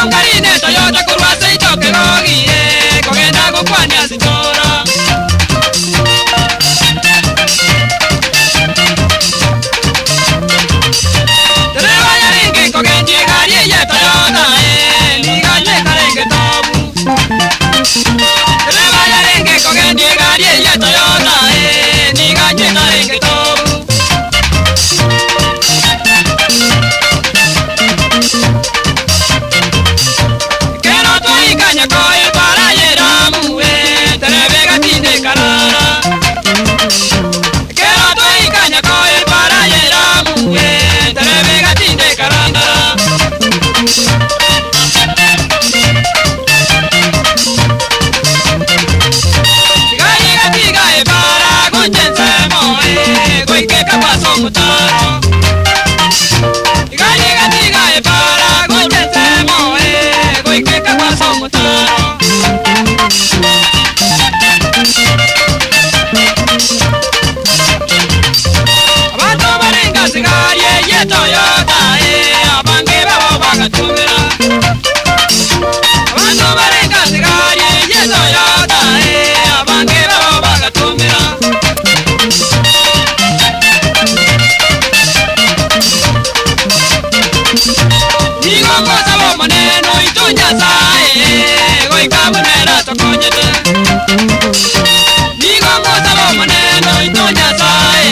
Ungarine Toyota kurwase itoke gogie kogenda gukwania sitora Tereva yaringe kogendi gari ye Toyota niganye karenge tobu Tereva yaringe kogendi gari ye Toyota niganye karenge tobu Kero toikanya koi para yeramu terevega tinde karara Kero toikanya koi para yeramu terevega tinde karara Gari gatiga para gunjense moe goike kapaso mutaro Gari gatiga para gunjense moe goike kapaso mutaro Abantu barenga sigari ye Toyota abange babo bagatumira Abantu barenga sigari ye Toyota abange babo bagatumira Nigongo sabo maneno itunya sae goikabunera tokonyete Nigongo sabo maneno itunya sae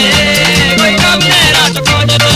goikabunera tokonyete